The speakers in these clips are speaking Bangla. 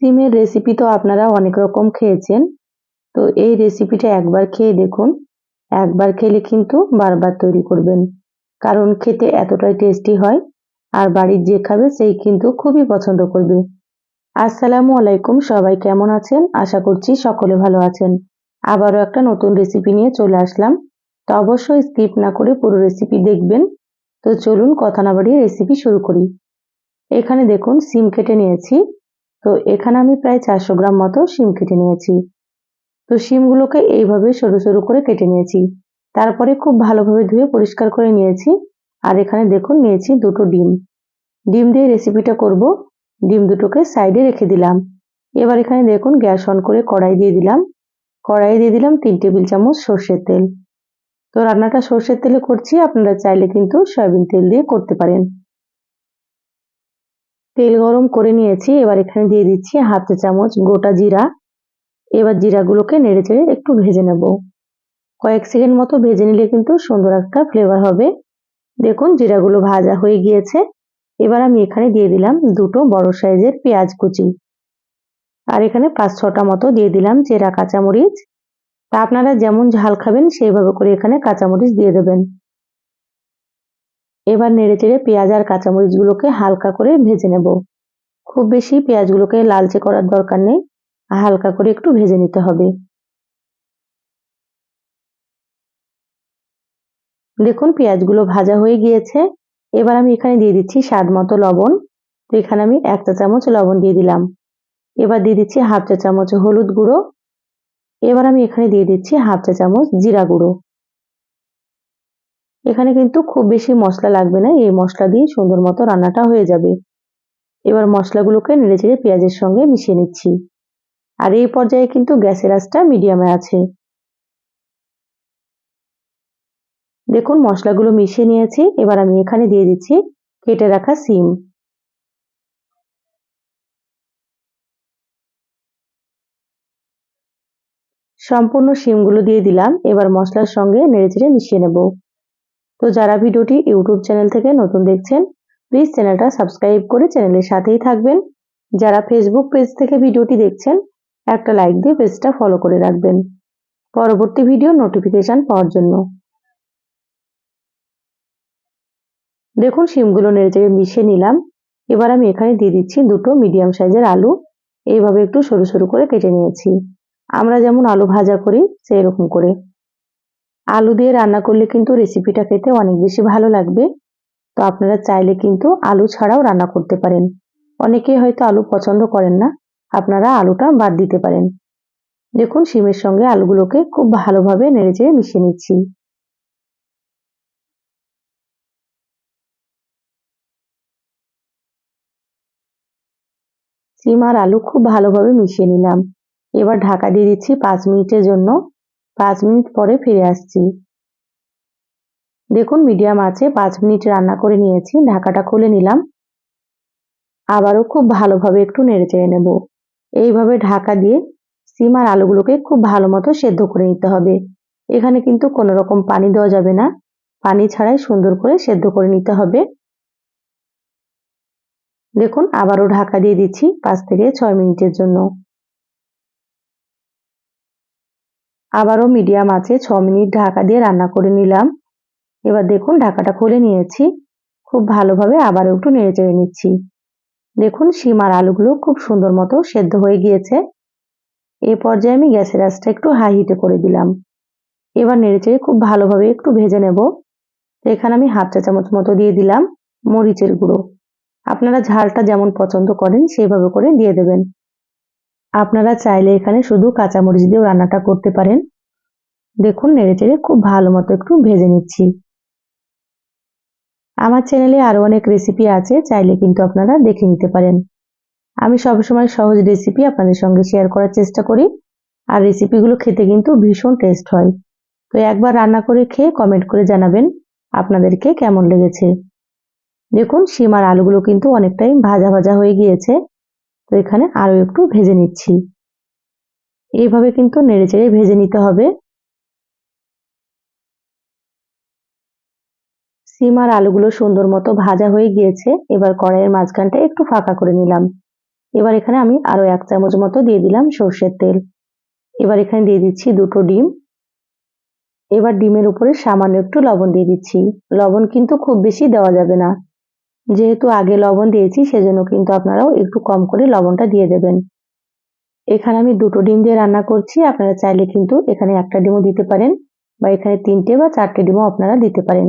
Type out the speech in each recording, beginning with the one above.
সিমের রেসিপি তো আপনারা অনেক রকম খেয়েছেন। তো এই রেসিপিটা একবার খেয়ে দেখুন। একবার খেলে কিন্তু বারবার তৈরি করবেন, কারণ খেতে এতটাই টেস্টি হয়। আর বাড়ির যে খাবে সেই কিন্তু খুবই পছন্দ করবে। আসসালামু আলাইকুম, সবাই কেমন আছেন? আশা করছি সকলে ভালো আছেন। আবারও একটা নতুন রেসিপি নিয়ে চলে আসলাম। তো অবশ্যই স্কিপ না করে পুরো রেসিপি দেখবেন। তো চলুন কথা না বাড়িয়ে রেসিপি শুরু করি। এখানে দেখুন সিম কেটে নিয়েছি। তো এখানে আমি প্রায় 400 গ্রাম মতো শিম কেটে নিয়েছি। তো শিমগুলোকে এইভাবে সরু সরু করে কেটে নিয়েছি। তারপরে খুব ভালোভাবে ধুয়ে পরিষ্কার করে নিয়েছি। আর এখানে দেখুন নিয়েছি দুটো ডিম। ডিম দিয়ে রেসিপিটা করব। ডিম দুটোকে সাইডে রেখে দিলাম। এবার এখানে দেখুন গ্যাস অন করে কড়াই দিয়ে দিলাম। কড়াইয়ে দিয়ে দিলাম 3 টেবিল চামচ সর্ষের তেল। তো রান্নাটা সর্ষের তেলে করছি, আপনারা চাইলে কিন্তু সয়াবিন তেল দিয়ে করতে পারেন। তেল গরম করে নিয়েছি। এবার এখানে দিয়ে দিচ্ছি হাফ চা চামচ গোটা জিরা। এবার জিরাগুলোকে নেড়েচেড়ে একটু ভেজে নেব। কয়েক সেকেন্ড মতো ভেজে নিলে কিন্তু সুন্দর একটা ফ্লেভার হবে। দেখুন জিরাগুলো ভাজা হয়ে গিয়েছে। এবার আমি এখানে দিয়ে দিলাম দুটো বড় সাইজের পেঁয়াজ কুচি। আর এখানে 5-6টা মতো দিয়ে দিলাম চেরা কাঁচামরিচ। তা আপনারা যেমন ঝাল খাবেন সেইভাবে করে এখানে কাঁচামরিচ দিয়ে দেবেন। এবার নেড়েচেড়ে পেঁয়াজ আর কাঁচামরিচগুলোকে হালকা করে ভেজে নেব। খুব বেশি পেঁয়াজগুলোকে লালচে করার দরকার নেই, হালকা করে একটু ভেজে নিতে হবে। দেখুন পেঁয়াজগুলো ভাজা হয়ে গিয়েছে। এবার আমি এখানে দিয়ে দিচ্ছি স্বাদ মতো লবণ। তো এখানে আমি 1 চা চামচ লবণ দিয়ে দিলাম। এবার দিয়ে দিচ্ছি হাফ চা চামচ হলুদ গুঁড়ো। এবার আমি এখানে দিয়ে দিচ্ছি হাফ চা চামচ জিরা গুঁড়ো। এখানে কিন্তু খুব বেশি মশলা লাগবে না, এই মশলা দিয়ে সুন্দর মতো রান্নাটা হয়ে যাবে। এবার মশলাগুলোকে নেড়েচেড়ে পেঁয়াজের সঙ্গে মিশিয়ে নিচ্ছি। আর এই পর্যায়ে কিন্তু গ্যাসের আঁচটা মিডিয়ামে আছে। দেখুন মশলাগুলো মিশিয়ে নিয়েছি। এবার আমি এখানে দিয়ে দিচ্ছি কেটে রাখা সিম। সম্পূর্ণ শিমগুলো দিয়ে দিলাম। এবার মশলার সঙ্গে নেড়েচেড়ে মিশিয়ে নেব। তো যারা ভিডিওটি ইউটিউব চ্যানেল থেকে নতুন দেখছেন, প্লিজ চ্যানেলটা সাবস্ক্রাইব করে চ্যানেলের সাথেই থাকবেন। যারা ফেসবুক পেজ থেকে ভিডিওটি দেখছেন, একটা লাইক দিয়ে পেজটা ফলো করে রাখবেন পরবর্তী ভিডিও নোটিফিকেশন পাওয়ার জন্য। দেখুন শিমগুলো নেড়েচেড়ে মিশিয়ে নিলাম। এবার আমি এখানে দিয়ে দিচ্ছি দুটো মিডিয়াম সাইজের আলু। এইভাবে একটু সরু সরু করে কেটে নিয়েছি, আমরা যেমন আলু ভাজা করি সেই রকম করে। আলু দিয়ে রান্না করলে কিন্তু রেসিপিটা খেতে অনেক বেশি ভালো লাগবে। তো আপনারা চাইলে কিন্তু আলু ছাড়াও রান্না করতে পারেন। অনেকেই হয়তো আলু পছন্দ করেন না, আপনারা আলুটা বাদ দিতে পারেন। দেখুন শিমের সঙ্গে আলুগুলোকে খুব ভালোভাবে নেড়েচেড়ে মিশিয়ে নিচ্ছি। শিম আর আলু খুব ভালোভাবে মিশিয়ে নিলাম। এবার ঢাকা দিয়ে দিচ্ছি 5 মিনিটের জন্য। 5 মিনিট পরে ফিরে আসছি। দেখুন মিডিয়াম আঁচে 5 মিনিট রান্না করে নিয়েছি। ঢাকাটা খুলে নিলাম। আবারও খুব ভালোভাবে একটু নেড়েচেড়ে নেব। এইভাবে ঢাকা দিয়ে সিম আর আলুগুলোকে খুব ভালো মতো সেদ্ধ করে নিতে হবে। এখানে কিন্তু কোনো রকম পানি দেওয়া যাবে না, পানি ছাড়াই সুন্দর করে সেদ্ধ করে নিতে হবে। দেখুন আবারও ঢাকা দিয়ে দিচ্ছি 5 থেকে 6 মিনিটের জন্য। আবারও মিডিয়াম আঁচে 6 মিনিট ঢাকা দিয়ে রান্না করে নিলাম। এবার দেখুন ঢাকাটা খুলে নিয়েছি। খুব ভালোভাবে আবার একটু নেড়েচেড়ে নিচ্ছি। দেখুন শিম আর আলুগুলো খুব সুন্দর মতো সেদ্ধ হয়ে গিয়েছে। এই পর্যায়ে আমি গ্যাসের আঁচটা একটু হাই হিটে করে দিলাম। এবার নেড়েচেড়ে খুব ভালোভাবে একটু ভেজে নেব। তো এখানে আমি হাফ চা চামচ মতো দিয়ে দিলাম মরিচের গুঁড়ো। আপনারা ঝালটা যেমন পছন্দ করেন সেইভাবে করে দিয়ে দেবেন। আপনারা চাইলে এখানে শুধু কাঁচামরিচ দিয়েও রান্নাটা করতে পারেন। দেখুন নেড়েচেড়ে খুব ভালো মতো একটু ভেজে নিচ্ছি। আমার চ্যানেলে আরো অনেক রেসিপি আছে, চাইলে কিন্তু আপনারা দেখে নিতে পারেন। আমি সবসময় সহজ রেসিপি আপনাদের সঙ্গে শেয়ার করার চেষ্টা করি। আর রেসিপিগুলো খেতে কিন্তু ভীষণ টেস্ট হয়। তো একবার রান্না করে খেয়ে কমেন্ট করে জানাবেন আপনাদেরকে কেমন লেগেছে। দেখুন শিম আর আলুগুলো কিন্তু অনেকটাই ভাজা ভাজা হয়ে গিয়েছে। তো এখানে আরো একটু ভেজে নিচ্ছি। এইভাবে কিন্তু নেড়েচেড়ে ভেজে নিতে হবে। শিম আর আলুগুলো সুন্দর মতো ভাজা হয়ে গিয়েছে। এবার কড়াইয়ের মাঝখানটা একটু ফাঁকা করে নিলাম। এবার এখানে আমি আরো 1 চামচ মতো দিয়ে দিলাম সর্ষের তেল। এবার এখানে দিয়ে দিচ্ছি 2টো ডিম। এবার ডিমের উপরে সামান্য একটু লবণ দিয়ে দিচ্ছি। লবণ কিন্তু খুব বেশি দেওয়া যাবে না। যেহেতু আগে লবণ দিয়েছি সেজন্য কিন্তু আপনারাও একটু কম করে লবণটা দিয়ে দেবেন। এখানে আমি 2টো ডিম দিয়ে রান্না করছি। আপনারা চাইলে কিন্তু এখানে 1টা ডিমও দিতে পারেন বা এখানে 3টে বা 4টে ডিমও আপনারা দিতে পারেন।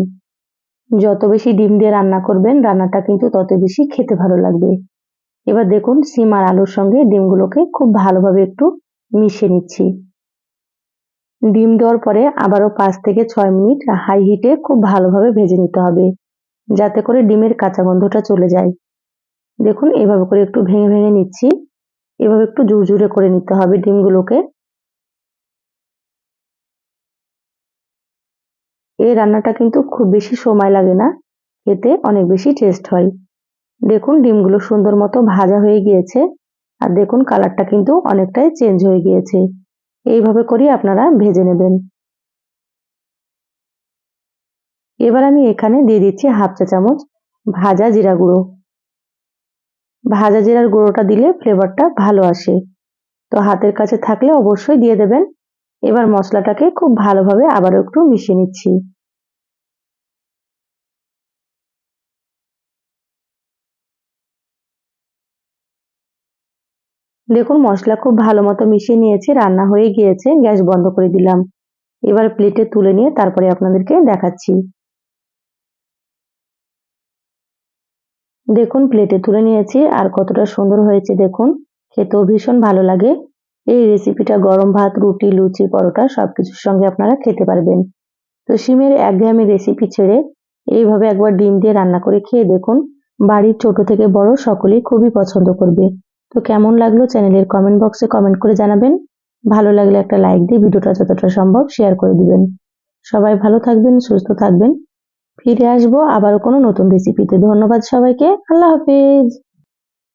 যত বেশি ডিম দিয়ে রান্না করবেন রান্নাটা কিন্তু তত বেশি খেতে ভালো লাগবে। এবার দেখুন সিম আর আলুর সঙ্গে ডিমগুলোকে খুব ভালোভাবে একটু মিশিয়ে নিচ্ছি। ডিম দেওয়ার পরে আবারও 5 থেকে 6 মিনিট হাই হিটে খুব ভালোভাবে ভেজে নিতে হবে, যাতে করে ডিমের কাঁচা গন্ধটা চলে যায়। দেখুন এভাবে করে একটু ভেঙে ভেঙে নিচ্ছি। এভাবে একটু ঝুরঝুরে করে নিতে হবে ডিমগুলোকে। এই রান্নাটা কিন্তু খুব বেশি সময় লাগে না, খেতে অনেক বেশি টেস্ট হয়। দেখুন ডিমগুলো সুন্দর মতো ভাজা হয়ে গিয়েছে আর দেখুন কালারটা কিন্তু অনেকটাই চেঞ্জ হয়ে গিয়েছে। এইভাবে করে আপনারা ভেজে নেবেন। এবার আমি এখানে দিয়ে দিচ্ছি 1/2 চা চামচ ভাজা জিরা গুঁড়ো। ভাজা জিরার গুঁড়োটা দিলে ফ্লেভারটা ভালো আসে, তো হাতের কাছে থাকলে অবশ্যই দিয়ে দেবেন। এবার মশলাটাকে খুব ভালোভাবে আবারও একটু মিশিয়ে নিচ্ছি। দেখুন মশলা খুব ভালো মতো মিশিয়ে নিয়েছি, রান্না হয়ে গিয়েছে, গ্যাস বন্ধ করে দিলাম। এবার প্লেটে তুলে নিয়ে তারপরে আপনাদেরকে দেখাচ্ছি। দেখুন প্লেটে তুলে নিয়েছি আর কতটা সুন্দর হয়েছে দেখুন, খেতেও ভীষণ ভালো লাগে। এই রেসিপিটা গরম ভাত, রুটি, লুচি, পরোটা সবকিছুর সঙ্গে আপনারা খেতে পারবেন। তো শিমের একঘেয়েমি রেসিপি ছেড়ে এইভাবে একবার ডিম দিয়ে রান্না করে খেয়ে দেখুন, বাড়ির ছোট থেকে বড় সকলেই খুবই পছন্দ করবে। তো কেমন লাগলো চ্যানেলের কমেন্ট বক্সে কমেন্ট করে জানাবেন। ভালো লাগলে একটা লাইক দিয়ে ভিডিওটা যতটা সম্ভব শেয়ার করে দিবেন। সবাই ভালো থাকবেন, সুস্থ থাকবেন। ফিরে আসবো আবারও কোনো নতুন রেসিপিতে। ধন্যবাদ সবাইকে। আল্লাহ হাফেজ।